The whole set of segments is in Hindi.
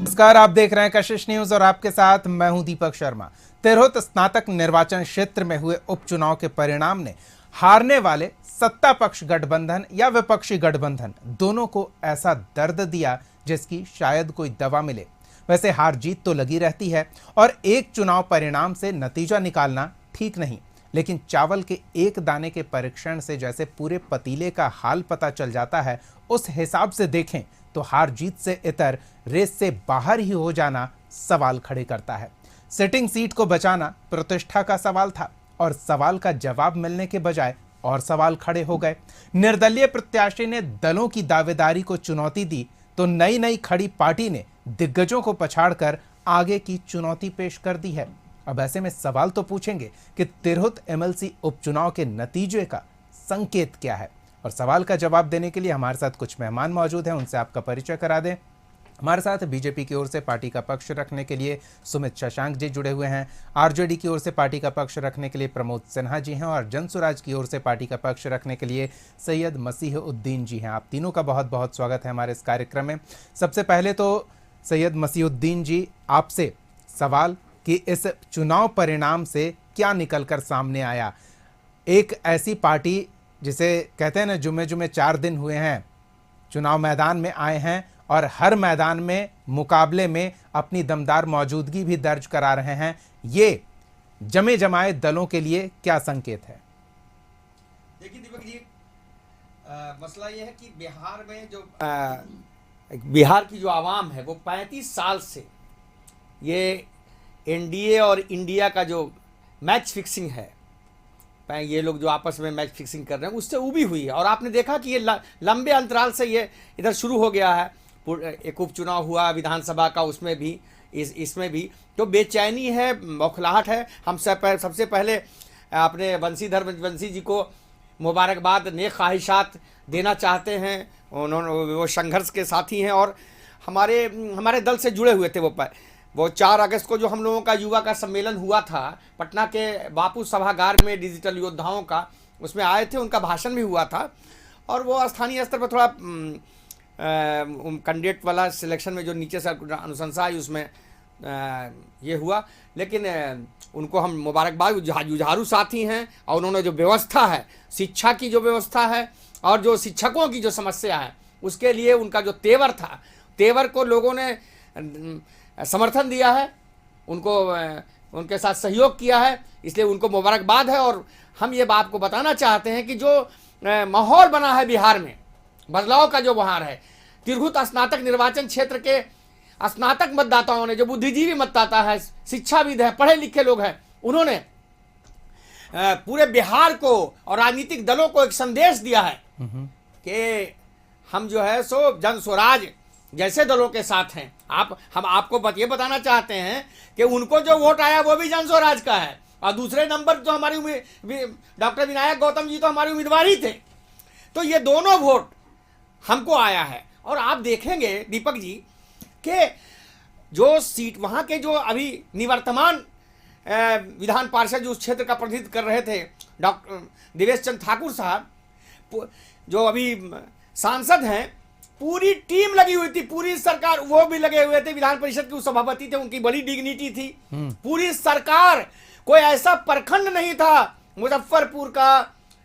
नमस्कार, आप देख रहे हैं कशिश न्यूज और आपके साथ मैं हूं दीपक शर्मा। तिरहुत स्नातक निर्वाचन क्षेत्र में हुए उपचुनाव के परिणाम ने हारने वाले सत्ता पक्ष गठबंधन या विपक्षी गठबंधन दोनों को ऐसा दर्द दिया जिसकी शायद कोई दवा मिले। वैसे हार जीत तो लगी रहती है और एक चुनाव परिणाम से नतीजा निकालना ठीक नहीं, लेकिन चावल के एक दाने के परीक्षण से जैसे पूरे पतीले का हाल पता चल जाता है, उस हिसाब से देखें तो हार जीत से इतर रेस से बाहर ही हो जाना सवाल खड़े करता है। सिटिंग सीट को बचाना प्रतिष्ठा का सवाल था और सवाल का जवाब मिलने के बजाय और सवाल खड़े हो गए। निर्दलीय प्रत्याशी ने दलों की दावेदारी को चुनौती दी तो नई नई खड़ी पार्टी ने दिग्गजों को पछाड़कर आगे की चुनौती पेश कर दी है। अब ऐसे में सवाल तो पूछेंगे कि तिरहुत एमएलसी उपचुनाव के नतीजे का संकेत क्या है, और सवाल का जवाब देने के लिए हमारे साथ कुछ मेहमान मौजूद हैं, उनसे आपका परिचय करा दें। हमारे साथ बीजेपी की ओर से पार्टी का पक्ष रखने के लिए सुमित शशांक जी जुड़े हुए हैं, आरजेडी की ओर से पार्टी का पक्ष रखने के लिए प्रमोद सिन्हा जी हैं और जनसुराज की ओर से पार्टी का पक्ष रखने के लिए सैयद मसीहुद्दीन जी हैं। आप तीनों का बहुत बहुत स्वागत है हमारे इस कार्यक्रम में। सबसे पहले तो सैयद मसीहुद्दीन जी, आपसे सवाल कि इस चुनाव परिणाम से क्या निकलकर सामने आया। एक ऐसी पार्टी जिसे कहते हैं ना, जुमे जुमे 4 दिन हुए हैं, चुनाव मैदान में आए हैं और हर मैदान में मुकाबले में अपनी दमदार मौजूदगी भी दर्ज करा रहे हैं, ये जमे जमाए दलों के लिए क्या संकेत है? देखिए दीपक जी, मसला ये है कि बिहार में जो बिहार की जो आवाम है वो 35 साल से ये एनडीए और इंडिया का जो मैच फिक्सिंग है, ये लोग जो आपस में मैच फिक्सिंग कर रहे हैं, उससे उबी हुई है। और आपने देखा कि ये लंबे अंतराल से ये इधर शुरू हो गया है। एक उपचुनाव हुआ विधानसभा का, उसमें भी इसमें भी तो बेचैनी है, बौखलाहट है। हम सबसे पहले अपने वंशी जी को मुबारकबाद, नेक ख्वाहिशात देना चाहते हैं। उन्होंने वो संघर्ष के साथी हैं और हमारे दल से जुड़े हुए थे। वो 4 अगस्त को जो हम लोगों का युवा का सम्मेलन हुआ था पटना के बापू सभागार में डिजिटल योद्धाओं का, उसमें आए थे, उनका भाषण भी हुआ था। और वो स्थानीय स्तर पर थोड़ा कैंडिडेट वाला सिलेक्शन में जो नीचे से अनुशंसा आई उसमें ये हुआ, लेकिन उनको हम मुबारकबाद, जुझारू साथी हैं। और उन्होंने जो व्यवस्था है, शिक्षा की जो व्यवस्था है और जो शिक्षकों की जो समस्या है, उसके लिए उनका जो तेवर था, तेवर को लोगों ने समर्थन दिया है, उनको उनके साथ सहयोग किया है, इसलिए उनको मुबारकबाद है। और हम ये बात को बताना चाहते हैं कि जो माहौल बना है बिहार में, बदलाव का जो बहार है, तिरहुत स्नातक निर्वाचन क्षेत्र के स्नातक मतदाताओं ने, जो बुद्धिजीवी मतदाता है, शिक्षाविद है, पढ़े लिखे लोग हैं, उन्होंने पूरे बिहार को और राजनीतिक दलों को एक संदेश दिया है कि हम जो है सो जन स्वराज जैसे दलों के साथ हैं। हम आपको ये बताना चाहते हैं कि उनको जो वोट आया वो भी जन स्वराज का है, और दूसरे नंबर जो हमारी डॉक्टर विनायक गौतम जी तो हमारे उम्मीदवार ही थे। तो ये दोनों वोट हमको आया है। और आप देखेंगे दीपक जी कि जो सीट वहाँ के जो अभी निवर्तमान विधान पार्षद जो उस क्षेत्र का प्रतिनिधित्व कर रहे थे, डॉक्टर देवेश चंद्र ठाकुर साहब, जो अभी सांसद हैं, पूरी टीम लगी हुई थी, पूरी सरकार, वो भी लगे हुए थे, विधान परिषद के सभापति थे, उनकी बड़ी डिग्निटी थी। पूरी सरकार, कोई ऐसा प्रखंड नहीं था मुजफ्फरपुर का,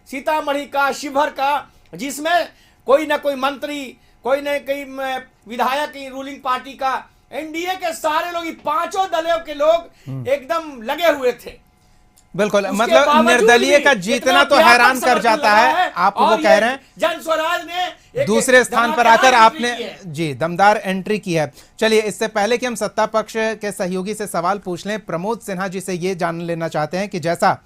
सीतामढ़ी का, शिवहर का, जिसमें कोई ना कोई मंत्री, कोई ना कोई विधायक रूलिंग पार्टी का, एनडीए के सारे लोग, 5 दलों के लोग एकदम लगे हुए थे। बिल्कुल, मतलब निर्दलीय का जीतना तो हैरान कर जाता है। आप वो कह रहे हैं जन स्वराज ने दूसरे स्थान पर आकर आपने जी दमदार एंट्री की है। चलिए, इससे पहले कि हम सत्ता पक्ष के सहयोगी से सवाल पूछ लें, प्रमोद सिन्हा जी से ये जान लेना चाहते हैं कि जैसा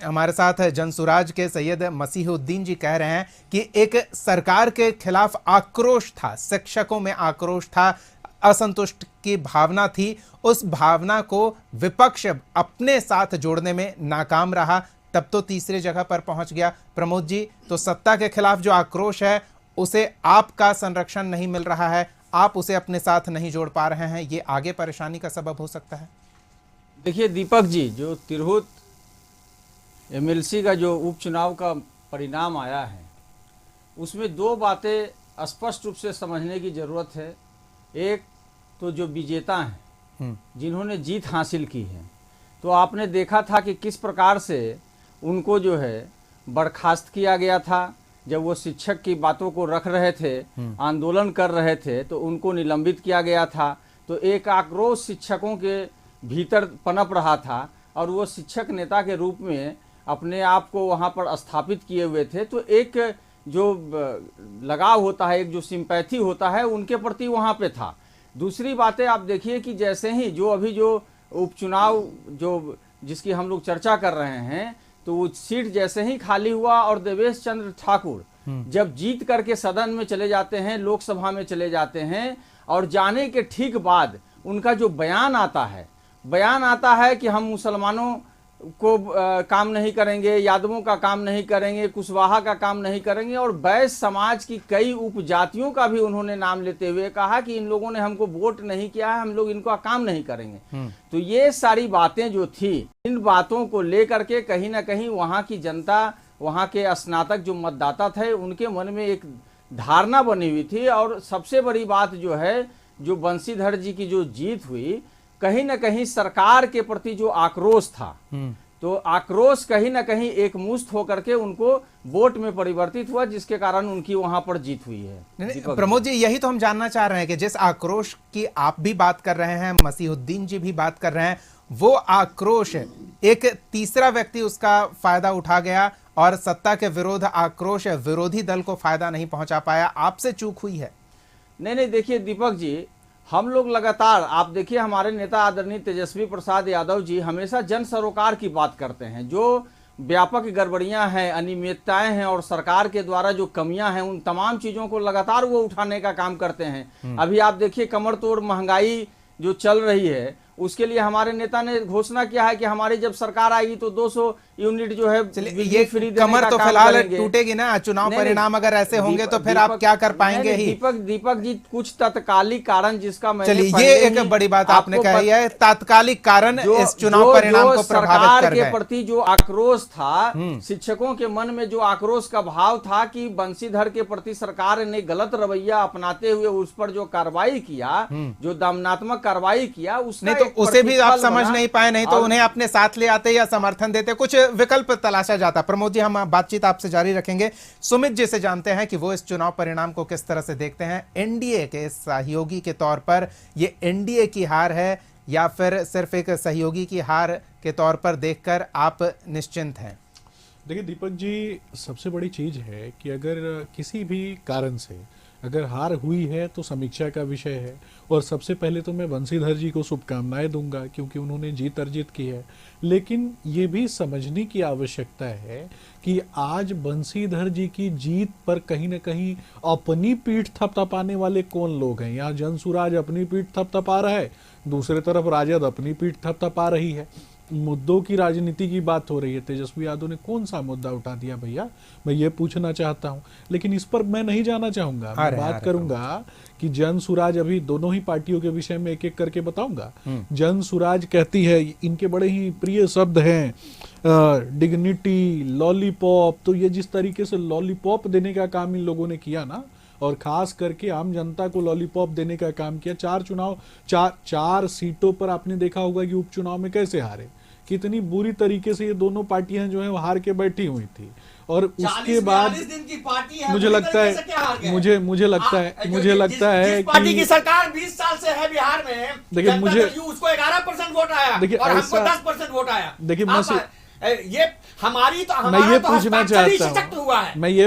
हमारे साथ जनसुराज के सैयद मसीहुद्दीन जी कह रहे हैं कि एक सरकार के खिलाफ आक्रोश था, शिक्षकों में आक्रोश था, असंतुष्ट की भावना थी, उस भावना को विपक्ष अपने साथ जोड़ने में नाकाम रहा, तब तो तीसरे जगह पर पहुंच गया। प्रमोद जी, तो सत्ता के खिलाफ जो आक्रोश है उसे आपका संरक्षण नहीं मिल रहा है, आप उसे अपने साथ नहीं जोड़ पा रहे हैं, ये आगे परेशानी का सबब हो सकता है? देखिए दीपक जी, जो तिरहुत एमएलसी का जो उपचुनाव का परिणाम आया है, उसमें 2 बातें स्पष्ट रूप से समझने की जरूरत है। एक, तो जो विजेता हैं, जिन्होंने जीत हासिल की है, तो आपने देखा था कि किस प्रकार से उनको जो है बर्खास्त किया गया था। जब वो शिक्षक की बातों को रख रहे थे, आंदोलन कर रहे थे, तो उनको निलंबित किया गया था। तो एक आक्रोश शिक्षकों के भीतर पनप रहा था और वो शिक्षक नेता के रूप में अपने आप को वहाँ पर स्थापित किए हुए थे। तो एक जो लगाव होता है, एक जो सिंपैथी होता है, उनके प्रति वहाँ पे था। दूसरी बातें आप देखिए कि जैसे ही जो अभी जो उपचुनाव जो जिसकी हम लोग चर्चा कर रहे हैं, तो वो सीट जैसे ही खाली हुआ और देवेश चंद्र ठाकुर जब जीत करके सदन में चले जाते हैं, लोकसभा में चले जाते हैं, और जाने के ठीक बाद उनका जो बयान आता है कि हम मुसलमानों को काम नहीं करेंगे, यादवों का काम नहीं करेंगे, कुशवाहा का काम नहीं करेंगे, और वैश्य समाज की कई उपजातियों का भी उन्होंने नाम लेते हुए कहा कि इन लोगों ने हमको वोट नहीं किया है, हम लोग इनका काम नहीं करेंगे। तो ये सारी बातें जो थी, इन बातों को लेकर के कहीं ना कहीं वहाँ की जनता, वहाँ के स्नातक जो मतदाता थे, उनके मन में एक धारणा बनी हुई थी। और सबसे बड़ी बात जो है, जो बंशीधर जी की जो जीत हुई, कहीं ना कहीं सरकार के प्रति जो आक्रोश था, तो आक्रोश कहीं ना कहीं एक मुश्त होकर के उनको वोट में परिवर्तित हुआ, जिसके कारण उनकी वहां पर जीत हुई है। प्रमोद जी, यही तो हम जानना चाह रहे हैं कि जिस आक्रोश की आप भी बात कर रहे हैं, मसीहुद्दीन जी भी बात कर रहे हैं, वो आक्रोश एक तीसरा व्यक्ति उसका फायदा उठा गया और सत्ता के विरोध आक्रोश विरोधी दल को फायदा नहीं पहुंचा पाया। आपसे चूक हुई है? नहीं, देखिए दीपक जी, हम लोग लगातार, आप देखिए हमारे नेता आदरणीय तेजस्वी प्रसाद यादव जी हमेशा जन सरोकार की बात करते हैं। जो व्यापक गड़बड़ियां हैं, अनियमितताएं हैं और सरकार के द्वारा जो कमियां हैं, उन तमाम चीजों को लगातार वो उठाने का काम करते हैं। अभी आप देखिए कमर तोड़ महंगाई जो चल रही है, उसके लिए हमारे नेता ने घोषणा किया है कि हमारी जब सरकार आएगी तो 200 यूनिट जो है ये फ्री कमर तो फिलहाल टूटेगी ना। चुनाव परिणाम अगर ऐसे होंगे तो फिर आप क्या कर पाएंगे ही? दीपक जी, कुछ तात्कालिक कारण जिसका मैंने, चलिए ये एक बड़ी बात आपने कही है, तात्कालिक कारण इस चुनाव परिणाम को प्रभावित कर गए। के प्रति जो आक्रोश था, शिक्षकों के मन में जो आक्रोश का भाव था कि बंशीधर के प्रति सरकार ने गलत रवैया अपनाते हुए उस पर जो कार्रवाई किया, जो दमनात्मक कार्रवाई किया, उसने तो उसे भी आप समझ नहीं पाए, नहीं तो उन्हें अपने साथ ले आते या समर्थन देते, कुछ विकल्प तलाशा जाता। प्रमोद जी, हम बातचीत आपसे जारी रखेंगे। सुमित जी से जानते हैं कि वो इस चुनाव परिणाम को किस तरह से देखते हैं। एनडीए के सहयोगी के तौर पर ये एनडीए की हार है या फिर सिर्फ एक सहयोगी की हार के तौर पर देखकर आप निश्चिंत हैं? देखिए दीपक जी, सबसे बड़ी चीज है कि अगर किसी भी कारण से अगर हार हुई है तो समीक्षा का विषय है। और सबसे पहले तो मैं बंशीधर जी को शुभकामनाएं दूंगा, क्योंकि उन्होंने जीत अर्जित की है। लेकिन ये भी समझने की आवश्यकता है कि आज बंशीधर जी की जीत पर कहीं ना कहीं अपनी पीठ थपथपाने वाले कौन लोग हैं। यहाँ जनसुराज अपनी पीठ थपथपा रहा है, दूसरे तरफ राजद अपनी पीठ थपथपा रही है। मुद्दों की राजनीति की बात हो रही है। तेजस्वी यादव ने कौन सा मुद्दा उठा दिया भैया, मैं ये पूछना चाहता हूं। लेकिन इस पर मैं नहीं जाना चाहूंगा, मैं बात करूंगा कि जन सुराज, अभी दोनों ही पार्टियों के विषय में एक एक करके बताऊंगा। जन सुराज कहती है, इनके बड़े ही प्रिय शब्द हैं, डिग्निटी, लॉलीपॉप। तो ये जिस तरीके से लॉलीपॉप देने का काम इन लोगों ने किया ना, और खास करके आम जनता को लॉलीपॉप देने का काम किया। चार सीटों पर आपने देखा होगा कि उपचुनाव में कैसे हारे, कितनी बुरी तरीके से ये दोनों पार्टियां जो है वो हार के बैठी हुई थी। और उसके बाद मुझे लगता है पार्टी की सरकार 20 साल से है बिहार में, देखिए मुझे उसको 11% वोट आया, देखिए और हमको 10% वोट आया। देखिए ये हमारी तो मैं ये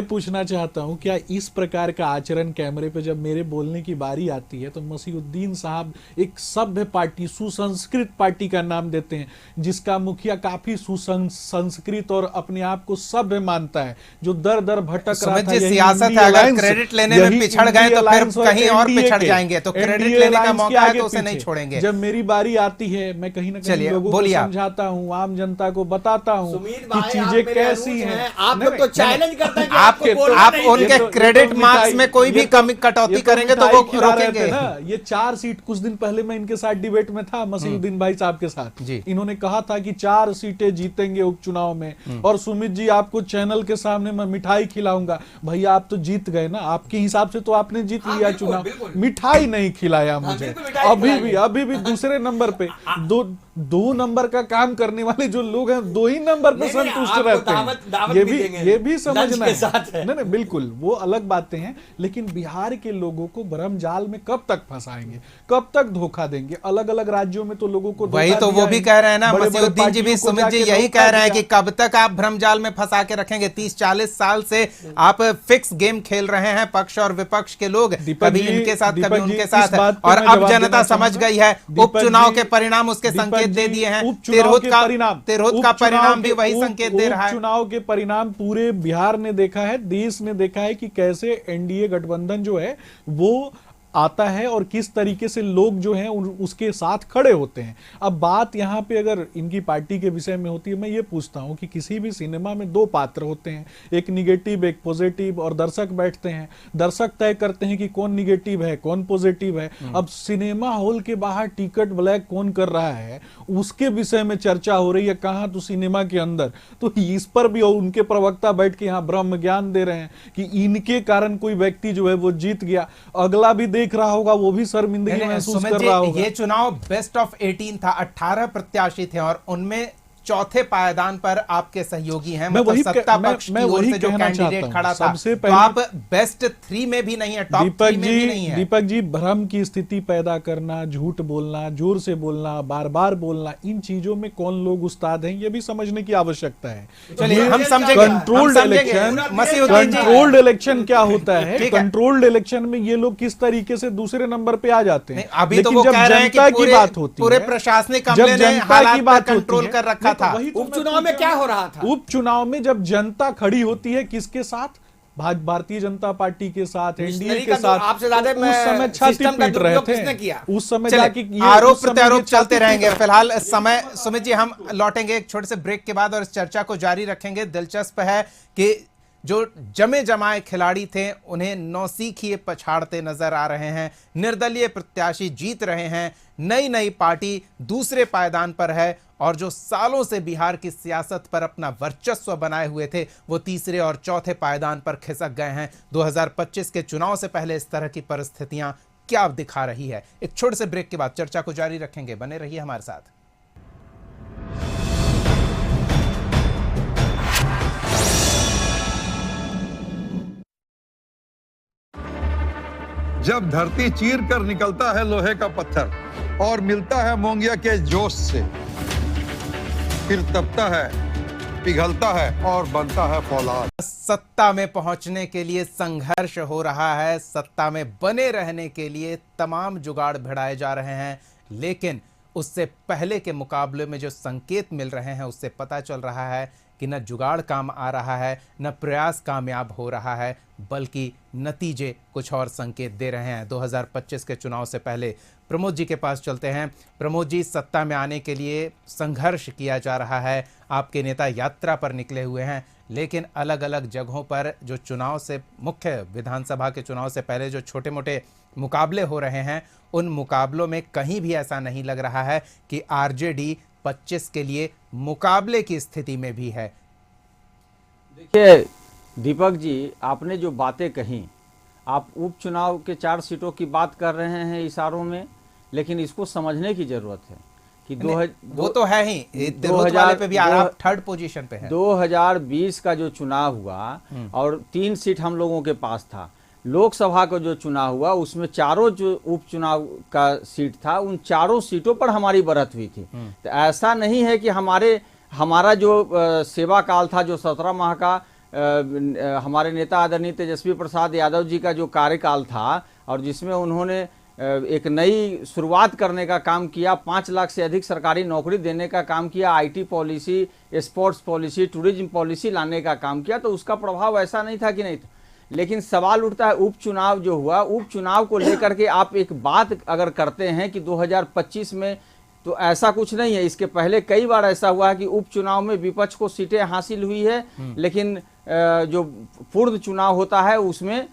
पूछना चाहता हूँ, क्या इस प्रकार का आचरण कैमरे पे जब मेरे बोलने की बारी आती है तो मसीहुद्दीन साहब एक सभ्य पार्टी, सुसंस्कृत पार्टी का नाम देते हैं, जिसका मुखिया काफी सुसंस्कृत और अपने आप को सभ्य मानता है, जो दर दर भटक रहा था। सियासत है, अगर क्रेडिट लेने में पिछड़ गए तो फिर कहीं और पिछड़ जाएंगे, तो क्रेडिट लेने का मौका है तो उसे नहीं छोड़ेंगे। जब मेरी बारी आती है, मैं कहीं ना कहीं लोगों को समझाता हूँ, आम जनता को बताता बताता हूँ सुमित कि भाई, आप चीजें मेरे कैसी अनुज हैं। आप नहीं, लोग तो नहीं, चैलेंज करते हैं कि आप आपको बोलना आप नहीं उनके चाहिए। क्रेडिट मार्क्स में कोई भी कमी कटौती करेंगे तो वो मिठाई खिला रहे रोकेंगे थे ना। ये 4 सीट, कुछ दिन पहले मैं इनके साथ डिबेट में था मसीहुद्दीन भाई साहब के साथ, जी। इन्होंने कहा था कि 4 सीटें जीतेंगे उपचुनाव में, और सुमित जी आपको चैनल के सामने मैं मिठाई खिलाऊंगा। भैया आप तो जीत गए ना, आपके हिसाब से तो आपने जीत हाँ, लिया बिल्कुल, चुनाव। बिल्कुल। मिठाई नहीं खिलाया मुझे। बिल्कुल मिठाई खिलाएंगे। अभी भी दूसरे नंबर पे दो नंबर का काम करने वाले जो लोग हैं 2 ही नंबर पे नहीं, नहीं, संतुष्ट आपको रहते दावत हैं। भी देंगे। ये भी लंच समझना के साथ है। नहीं, बिल्कुल वो अलग बातें हैं, लेकिन बिहार के लोगों को भ्रम जाल में कब तक फंसाएंगे, कब तक धोखा देंगे। अलग अलग राज्यों में तो लोगों को वही धोखा तो दिया वो भी है। कह रहे हैं ना, बड़े-बड़े मसीहुद्दीन जी भी, पार्टियों को सुमित जी जाके यही धोखा कह रहे हैं दिया। कि कब तक आप भ्रमजाल में फंसा के रखेंगे। 30-40 साल से आप फिक्स गेम खेल रहे हैं, पक्ष और विपक्ष के लोग, दीपक कभी जी, इनके साथ दीपक कभी जी, उनके इस साथ, बात पे और मैं अब जवाब जनता देना समझ चाहूंगा। गई है। दीपक उपचुनाव जी, के परिणाम उसके दीपक संकेत दे जी, दिए हैं। उपचुनाव तिरहुत के का परिणाम परिणाम भी वही संकेत दे रहा है। उपचुनाव के परिणाम पूरे बिहार ने देखा है, देश ने देखा है कि कैसे एनडीए गठबंधन जो है वो आता है और किस तरीके से लोग जो हैं उसके साथ खड़े होते हैं। अब बात यहाँ पे अगर इनकी पार्टी के विषय में होती है, मैं ये पूछता हूँ कि किसी भी सिनेमा में 2 पात्र होते हैं, एक निगेटिव एक पॉजिटिव, और दर्शक बैठते हैं, दर्शक तय करते हैं कि कौन निगेटिव है कौन पॉजिटिव है। अब सिनेमा हॉल के बाहर टिकट ब्लैक कौन कर रहा है उसके विषय में चर्चा हो रही है, कहाँ तो सिनेमा के अंदर। तो इस पर भी उनके प्रवक्ता बैठ के यहाँ ब्रह्म ज्ञान दे रहे हैं कि इनके कारण कोई व्यक्ति जो है वो जीत गया, अगला भी देख रहा होगा, वो भी शर्मिंदगी महसूस सुमित कर जी, रहा होगा। ये चुनाव बेस्ट ऑफ 18 था, 18 प्रत्याशी थे और उनमें चौथे पायदान पर आपके सहयोगी हैं, मैं मतलब वही सत्ता पक्ष मैं की ओर वही से जो कहना कैंडिडेट चाहता हूं। खड़ा था, सबसे तो पहले आप बेस्ट 3 में भी नहीं है, टॉप 3 में भी नहीं है। दीपक जी भ्रम की स्थिति पैदा करना, झूठ बोलना, जोर से बोलना, बार बार बोलना, इन चीजों में कौन लोग उस्ताद हैं ये भी समझने की आवश्यकता है। चलिए हम समझेंगे, कंट्रोल्ड इलेक्शन, मसीहुद्दीन जी, कंट्रोल्ड इलेक्शन क्या होता है? ठीक है। कंट्रोल्ड इलेक्शन में ये लोग किस तरीके से दूसरे नंबर पे आ जाते हैं। अभी तो लेकिन वो जब कह रहे हैं कि जनता की बात होती पूरे है, प्रशासनिक जब अमले ने जनता हालात की पर बात होती कंट्रोल है, कर रखा था। वही तो मैं उपचुनाव में क्या हो रहा था? उपचुनाव में जब जनता खड़ी होती है किसके साथ? भारतीय जनता पार्टी के साथ, एनडीए मिशनरी के का जो साथ। आपसे ज्यादा तो उस समय छाती सिस्टम का पीट रहे दुरुपयोग किसने थे किया? उस समय चलिए, जाके आरोप उस समय प्रत्यारोप ये चलते छाती रहेंगे। पीट फिलहाल समय, सुमित जी, हम लौटेंगे एक छोटे से ब्रेक के बाद और इस चर्चा को जारी रखेंगे। दिलचस्प है कि जो जमे जमाए खिलाड़ी थे उन्हें नौसीखिए पछाड़ते नजर आ रहे हैं, निर्दलीय प्रत्याशी जीत रहे हैं, नई नई पार्टी दूसरे पायदान पर है, और जो सालों से बिहार की सियासत पर अपना वर्चस्व बनाए हुए थे वो तीसरे और चौथे पायदान पर खिसक गए हैं। 2025 के चुनाव से पहले इस तरह की परिस्थितियां क्या दिखा रही है? एक छोटे से ब्रेक के बाद चर्चा को जारी रखेंगे, बने रहिए हमारे साथ। जब धरती चीर कर निकलता है लोहे का पत्थर और मिलता है मोंगिया के जोश से, फिर तपता है, पिघलता है और बनता है फौलाद। सत्ता में पहुंचने के लिए संघर्ष हो रहा है, सत्ता में बने रहने के लिए तमाम जुगाड़ भिड़ाए जा रहे हैं, लेकिन उससे पहले के मुकाबले में जो संकेत मिल रहे हैं उससे पता चल रहा है कि न जुगाड़ काम आ रहा है, न प्रयास कामयाब हो रहा है, बल्कि नतीजे कुछ और संकेत दे रहे हैं। 2025 के चुनाव से पहले प्रमोद जी के पास चलते हैं। प्रमोद जी, सत्ता में आने के लिए संघर्ष किया जा रहा है, आपके नेता यात्रा पर निकले हुए हैं, लेकिन अलग अलग जगहों पर जो चुनाव से, मुख्य विधानसभा के चुनाव से पहले जो छोटे मोटे मुकाबले हो रहे हैं, उन मुकाबलों में कहीं भी ऐसा नहीं लग रहा है कि आरजेडी 25 के लिए मुकाबले की स्थिति में भी है। देखिए दीपक जी, आपने जो बातें कही, आप उपचुनाव के 4 सीटों की बात कर रहे हैं इशारों में, लेकिन इसको समझने की जरूरत है कि वो तो है ही, तिरहुत वाले पे भी आप थर्ड पोजीशन पे हैं। 2020 का जो चुनाव हुआ और 3 सीट हम लोगों के पास था, लोकसभा का जो चुनाव हुआ उसमें चारों जो उपचुनाव का सीट था उन चारों सीटों पर हमारी बढ़त हुई थी। तो ऐसा नहीं है कि हमारा जो सेवा काल था, जो 17 माह का हमारे नेता आदरणीय तेजस्वी प्रसाद यादव जी का जो कार्यकाल था और जिसमें उन्होंने एक नई शुरुआत करने का काम किया, 5 लाख से अधिक सरकारी नौकरी देने का काम किया, IT policy, sports policy, tourism policy लाने का काम किया, तो उसका प्रभाव ऐसा नहीं था कि नहीं था। लेकिन सवाल उठता है उपचुनाव जो हुआ, उपचुनाव को लेकर के आप एक बात अगर करते हैं कि 2025 में तो ऐसा कुछ नहीं है। इसके पहले कई बार ऐसा हुआ है कि उपचुनाव में विपक्ष को सीटें हासिल हुई है, लेकिन जो पूर्ण चुनाव होता है उसमें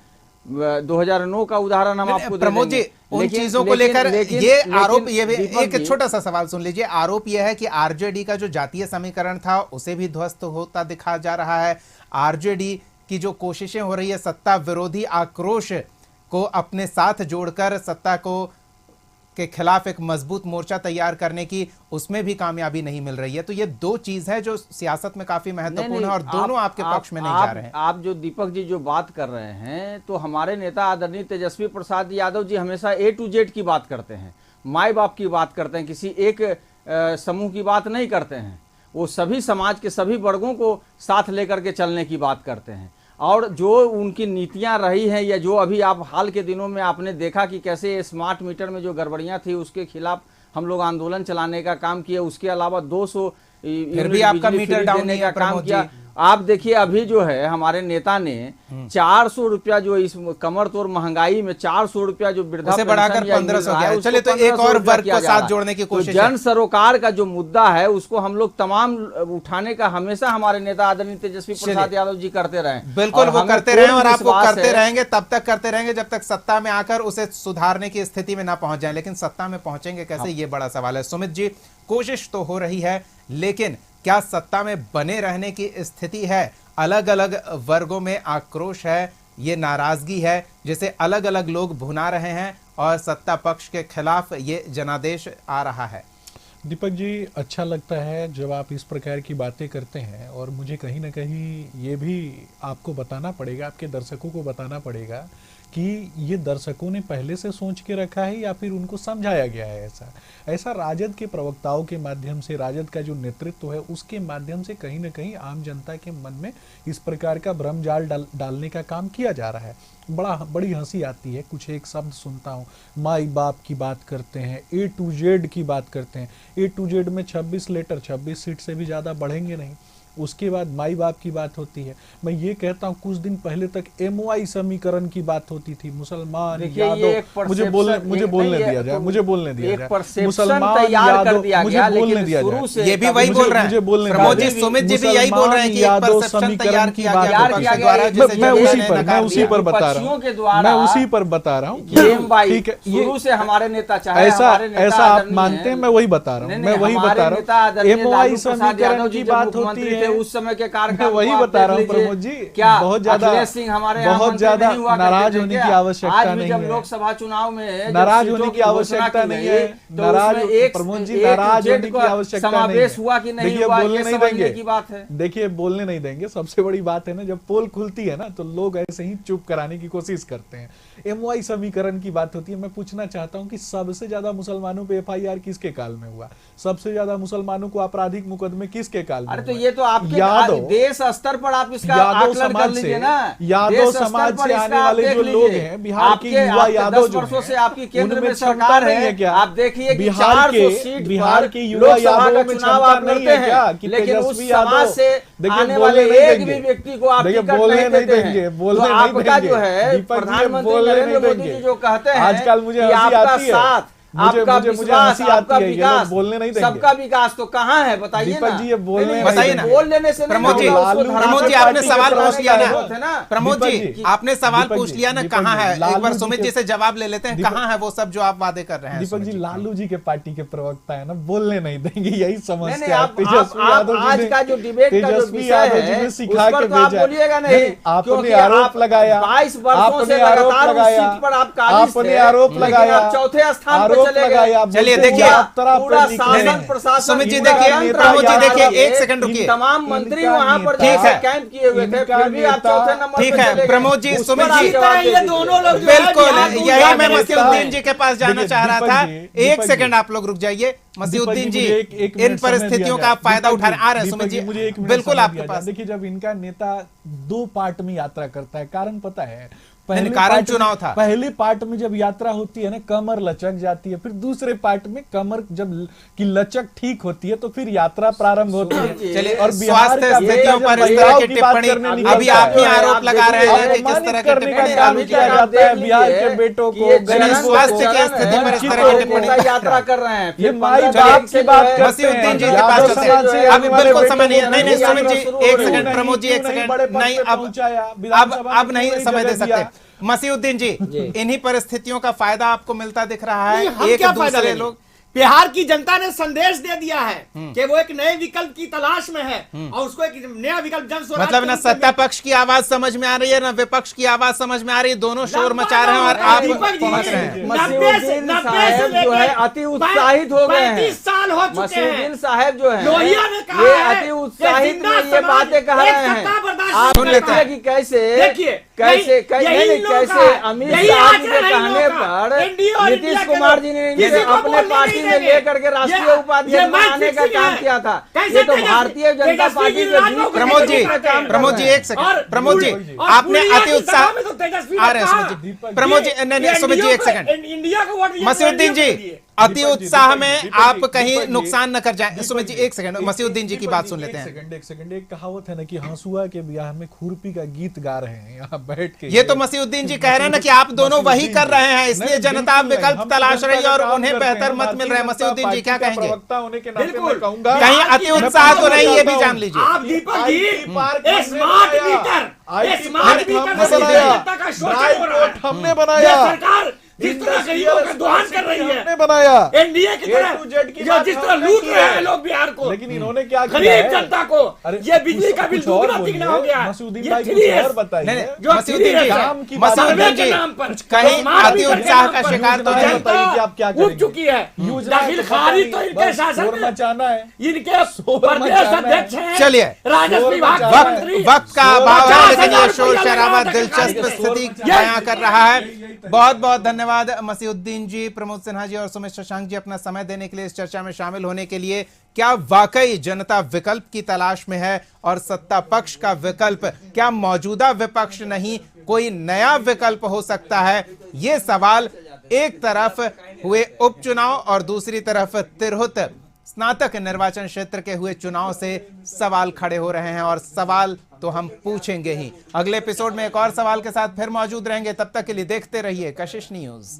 2009 का उदाहरण हम आपको दे प्रमोद जी, देंगे। उन चीजों को लेकर ये आरोप, ये भी दीपक एक जी, छोटा सा सवाल सुन लीजिए। आरोप यह है कि आरजेडी का जो जातीय समीकरण था उसे भी ध्वस्त होता दिखा जा रहा है। आरजेडी की जो कोशिशें हो रही है सत्ता विरोधी आक्रोश को अपने साथ जोड़कर सत्ता को के खिलाफ एक मजबूत मोर्चा तैयार करने की, उसमें भी कामयाबी नहीं मिल रही है। तो ये दो चीज है जो सियासत में काफी महत्वपूर्ण है और दोनों आपके पक्ष में नहीं जा रहे हैं। आप जो दीपक जी जो बात कर रहे हैं, तो हमारे नेता आदरणीय तेजस्वी प्रसाद यादव जी हमेशा A to Z की बात करते हैं, माई बाप की बात करते हैं, किसी एक समूह की बात नहीं करते हैं। वो सभी समाज के सभी वर्गों को साथ लेकर के चलने की बात करते हैं। और जो उनकी नीतियां रही हैं, या जो अभी आप हाल के दिनों में आपने देखा कि कैसे स्मार्ट मीटर में जो गड़बड़ियां थी उसके खिलाफ हम लोग आंदोलन चलाने का काम किया। उसके अलावा 200 फिर भी आपका मीटर डाउन नहीं का काम प्रमोद किया। जी। आप देखिए अभी जो है हमारे नेता ने 400 रुपया जो इस कमर तोड़ महंगाई में 400 रुपया जो वृद्धा उसे बढ़ाकर पेंशन या 1500 किया है। उसको चलिए तो एक 1500 और रुपया वर्ग किया को जा साथ रहा है। जोड़ने की तो कोशिश जन सरोकार का जो मुद्दा है उसको हम लोग तमाम उठाने का हमेशा हमारे नेता आदरणीय तेजस्वी प्रसाद यादव जी करते रहे। बिल्कुल, वो हमें करते रहे और पूर्ण आपको विश्वास करते है। रहेंगे, तब तक करते रहेंगे जब तक सत्ता में आकर उसे सुधारने की स्थिति में ना पहुंच जाए। लेकिन सत्ता में पहुंचेंगे कैसे, ये बड़ा सवाल है। सुमित जी, कोशिश तो हो रही है, लेकिन क्या सत्ता में बने रहने की स्थिति है? अलग अलग वर्गों में आक्रोश है, ये नाराजगी है जिसे अलग अलग लोग भुना रहे हैं और सत्ता पक्ष के खिलाफ ये जनादेश आ रहा है। दीपक जी, अच्छा लगता है जब आप इस प्रकार की बातें करते हैं, और मुझे कहीं ना कहीं ये भी आपको बताना पड़ेगा, आपके दर्शकों को बताना पड़ेगा कि ये दर्शकों ने पहले से सोच के रखा है या फिर उनको समझाया गया है। ऐसा राजद के प्रवक्ताओं के माध्यम से, राजद का जो नेतृत्व है उसके माध्यम से कहीं ना कहीं आम जनता के मन में इस प्रकार का भ्रम जाल डालने का काम किया जा रहा है। बड़ी हंसी आती है, कुछ एक शब्द सुनता हूँ, माई बाप की बात करते हैं, A to Z की बात करते हैं। A to Z में 26 लेटर 26 सीट से भी ज़्यादा बढ़ेंगे नहीं। उसके बाद माई बाप की बात होती है। मैं ये कहता हूँ कुछ दिन पहले तक MOI समीकरण की बात होती थी, मुसलमान यादव, मुझे बोलने दिया जाए, मुसलमान यादव, मुझे बोलने दिया जाए। ये भी वही बोल रहे हैं, मुझे बोलने प्रमोद जी, सुमित जी भी यही बोल रहे हैं कि एक परसेप्शन तैयार किया गया विपक्ष द्वारा, जिसे मैं जनता उसी ने पर नकार दिया। बता रहा हूँ। ठीक है, शुरू से हमारे नेता चाहे ऐसा हमारे नेता ऐसा आप आदरणीय मानते हैं, हैं। मैं वही बता रहा हूँ, मैं वही बता रहा हूँ। MOI समीकरण की बात होती है, उस समय के मैं कार्यकाल वही बता रहा हूँ प्रमोद जी। क्या बहुत ज्यादा अखिलेश सिंह हमारे यहाँ बहुत मंत्री ज्यादा नहीं हुआ नाराज करते थे होने क्या? की आवश्यकता आज भी नहीं जब है। लोकसभा चुनाव में जब नाराज सीटों होने की घोषणा आवश्यकता की नहीं गई, है। तो नाराज उसमें एक प्रमोद जी, एक नाराज जेड होने की का आवश्यकता नहीं समावेश है। हुआ कि नहीं देखिए, हुआ, बोलने ये नहीं समझने देंगे। की बात है। देखिए, बोलने नहीं देंगे। सबसे बड़ी बात है ना, जब पोल खुलती है ना तो लोग ऐसे ही चुप कराने की कोशिश करते हैं। MOI समीकरण की बात होती है। मैं पूछना चाहता हूं कि सबसे ज्यादा मुसलमानों पे FIR किसके काल में हुआ? सबसे ज्यादा मुसलमानों को आपराधिक मुकदमे किसके काल में? अरे तो ये तो आपके यादव, देश स्तर पर आप इसका यादव आकलन कर समाज लीजिए से, ना। यादव देश स्तर समाज पर से इसका आने आप वाले देख जो लोग लीजिए। हैं, बिहार के आपके युवा यादव 10 जो वर्षों हैं, से आपकी केंद्र उनमें में क्षमता सरकार नहीं है है। क्या? आप देखिए कि बिहार 400 के सीट बिहार पर के युवा लोकसभा यादवों का में चुनाव क्षमता आप नहीं लड़ते है क्या हैं, कि लेकिन उस तेजस्वी समाज यादव से देखिए आने बोलने वाले नहीं एक देंगे। भी व्यक्ति को आप देखिए, टिकट बोलने नहीं नहीं देते देंगे, हैं। बोलने तो नहीं आपका देंगे। जो है दीपक जी, प्रधानमंत्री बोलने नरेंद्र नहीं मोदी देंगे। जी जो कहते हैं आजकल मुझे कि हंसी आपका आती है। साथ, मुझे आपका विश्वास, हंसी आती आपका है, ये लोग विकास, बोलने नहीं देंगे। सबका विकास तो कहाँ है बताइए दीपक ना। जी, ये बोलने नहीं, नहीं बताइए ना। बोल लेने से नहीं प्रमोद जी, होगा, उसको प्रमोद जी, धरातल आपने पर सवाल टिकट पूछ लिया लगाने ना। का होता है ना। प्रमोद दीपक जी, जी, आपने सवाल दीपक पूछ जी, लिया ना, दीपक कहाँ जी, है? एक लालू बार जी सुमित के- जी से जवाब ले लेते हैं, दीपक- कहाँ है वो सब जो आप वादे कर रहे हैं? दीपक सुमित जी, जी, लालू जी के पार्टी के प्रवक्ता है ना, बोलने नहीं देंगे, यही नहीं, समस्या नहीं, है। आप तेजस्वी यादव जी आज ने- का जो डिबेट का जो तेजस्वी विषय यादव जी है ने उस सिखा पर के तो आप भेजा है। बोलिएगा नहीं, आपने क्योंकि आरोप आप लगाया, 22 वर्षों से आपने आरोप लगातार उस लगाया, सीट पर आप काबिज आपने थे, आरोप लेकिन लगाया, आप चौथे स्थान पर आरोप चले गए। लगाया। चलिए, बोलते देखिए, आप तरह पूरा पर निकले। शासन प्रशासन, सुमित जी, पूरा देखिए, तंत्र प्रमोद जी, यहाँ देखिए, पर एक सेकंड रुकिए। तमाम मंत्री इनका वहाँ पर नेता- ठीक है। कैंप किए हुए थे, इनका फिर भी आप नेता- चौथे नंबर ठीक पर है, चले गए। प्रमोद जी, उस सुमित पर आप जी, जवाब दे ये दीजिए। दोनों लोग जो है बिल्कुल, बिहार को यही उजाड़ मैं देते मसीहुद्दीन हैं। जी के पास जाना देखिए, चाह रहा दीपक था। जी, एक दीपक सेकंड जी। आप लोग रुक जाइए। मसीहुद्दीन जी, मुझे एक इन मिनट समय परिस्थितियों दिया का आप जाए। फायदा दीपक उठा रहे जी, आ रहे हैं दीपक सुमित जी, जी, मुझे एक मिनट बिल्कुल समय आपके दिया पास। जाए। देखिए, जब इनका नेता 2 पार्ट में यात्रा करता है, कारण पता है, नहीं, कारण चुनाव था। पहले पार्ट में जब यात्रा होती है ना, कमर लचक जाती है, फिर दूसरे पार्ट में कमर जब की लचक ठीक होती है तो फिर यात्रा प्रारंभ होती है। चलिए, और बिहार स्वास्थ्य का स्थितियों पर इस तरह की टिप्पणी, अभी आप ही आरोप लगा रहे हैं कि किस तरह की करने का टिप्पणी काम आप किया जाता है बिहार के बेटों को, गरीबों स्वास्थ्य की को, स्थिति पर इस वंचितों तरह की को। टिप्पणी यात्रा कर रहे हैं, ये फिर माई 15 बाप तारीख की से बात जो है, करते मसीउद्दीन जी हैं। के पास यादव चलते समाज से हैं। अभी आने वाले बिल्कुल बेटों समय नहीं है। को नहीं, यात्रा सुमित जी, शुरू एक हो सेकंड, गई। प्रमोद जी, एक क्यों नहीं सेकंड। बड़े पद नहीं, पे अब पहुंचाया? विधानसभा अब में नहीं क्यों समय दे जगह दिया? सकते। मसीउद्दीन जी, इन्हीं परिस्थितियों का फायदा आपको मिलता दिख रहा है। हम एक क्या फायदा दूसरे लेंगे? लोग बिहार की जनता ने संदेश दे दिया है कि वो एक नए विकल्प की तलाश में है और उसको एक नया विकल्प जन स्वराज मतलब के ना रूप में सत्ता पक्ष की आवाज समझ में आ रही है, ना विपक्ष की आवाज समझ में आ रही है। दोनों शोर मचा रहे हैं और आप दीपक जी, पहुंच रहे हैं। मसीउद्दीन साहब जो है अति उत्साहित हो गए हैं। 35 साल हो चुके मसीउद्दीन हैं। साहब जो है लोहिया ने कहा ये है अति कि उत्साहित जिंदा में ये समाज बातें कह एक रहे हैं। सत्ता बर्दाश्त आप सुन लेते देखिए हैं। कि कैसे देखिए, कैसे यही नहीं, इन लोगों कैसे का है। अमित यही शाह जी आचरण के है इन कहने लोगों का। पर एनडीए और इंडिया नीतीश के कुमार लोग जी ने किसी इनसे को अपने बोलने पार्टी नहीं में देंगे। लेकर के राष्ट्रीय ये उपाध्यक्ष मैच बनाने का फिक्सिंग काम है। किया था। कैसे ये तो तेजस्वी- भारतीय जनता तेजस्वी पार्टी के गिरिराज बीच लोग प्रमोद जी, करते हैं। प्रमोद जी, एक सेकंड। और प्रमोद जी, और आपने पुलिया अति की उत्साह सभा में तो तेजस्वी आ ने रहे हैं। कहा, सुमित जी, प्रमोद जी, ये नहीं, सुमित जी, एक एनडीए सेकंड। को- इंडिया को वोट दिया, मसीउद्दीन जी, एनडीए को दिए। अति उत्साह में दीपक आप जी, कहीं दीपक जी, नुकसान न कर जाए। दीपक सुमित जी, एक सेकंड, मसीउद्दीन जी की बात सुन लेते हैं। एक सेकंड, एक कहावत है ना कि हंसुआ के ब्याह में खुरपी का गीत गा रहे हैं यहाँ बैठ के। ये तो मसीउद्दीन जी कह रहे हैं ना कि आप दोनों वही कर रहे हैं, इसलिए जनता विकल्प तलाश रही है और उन्हें बेहतर मत मिल रहे हैं। मसीउद्दीन जी क्या कहेंगे? प्रवक्ता होने के नाते बिल्कुल। मैं कहूंगा कहीं अति उत्साह तो नहीं, ये भी जान लीजिए। आप दीपक जी IT पार्क ये हमने स्मार्ट बनाया। मीटर, ये IT स्मार्ट पार्क मीटर हमने से बनाया। जनता का शोषण ड्राई हो रहा है। पोर्ट हमने ये बनाया। सरकार जिस तरह गरीबों का दोहन कर रही है, हमने बनाया। एनडीए की A तरह to Z की जो बात जिस तरह हमने लूट की रहे है। हैं लोग बिहार को, लेकिन इन्होंने क्या किया गरीब है? जनता को अरे ये बिजली का बिल कुछ और दुगना तिगना हो गया। मसूदीन ये भाई 3S कुछ और बताइए। नहीं, नहीं, जो मसीउद्दीन जी, काम की बात मसीउद्दीन सर्वे के जी, नाम पर, कहीं स्मार्ट अति मीटर के उत्साह नाम का पर शिकार तो योजनाएं नहीं। बताइए कि आप क्या जनता उब करेंगे। चुकी है। योजनाएं दाखिल तो पता खारिज नहीं, तो इनके बस शासन शोर में मचाना है। इनके शोर प्रदेश मचाना है। अध्यक्ष हैं, चलिए, राजस्व शोर विभाग मचाना के है। मंत्री, वक्त का अभाव है, लेकिन ये 50,000 शोर शराबा रुपया दिलचस्प लगा स्थिति देते हैं। बयां कर रहा है। बहुत बहुत धन्यवाद मसीउद्दीन जी, प्रमोद सिन्हा जी और सुमित शशांक जी अपना समय देने के लिए, इस चर्चा में शामिल होने के लिए। क्या वाकई जनता विकल्प की तलाश में है और सत्ता पक्ष का विकल्प क्या मौजूदा विपक्ष नहीं कोई नया विकल्प हो सकता है? ये सवाल एक तरफ हुए उपचुनाव और दूसरी तरफ तिरहुत स्नातक निर्वाचन क्षेत्र के हुए चुनाव से सवाल खड़े हो रहे हैं और सवाल तो हम पूछेंगे ही। अगले एपिसोड में एक और सवाल के साथ फिर मौजूद रहेंगे। तब तक के लिए देखते रहिए कशिश न्यूज।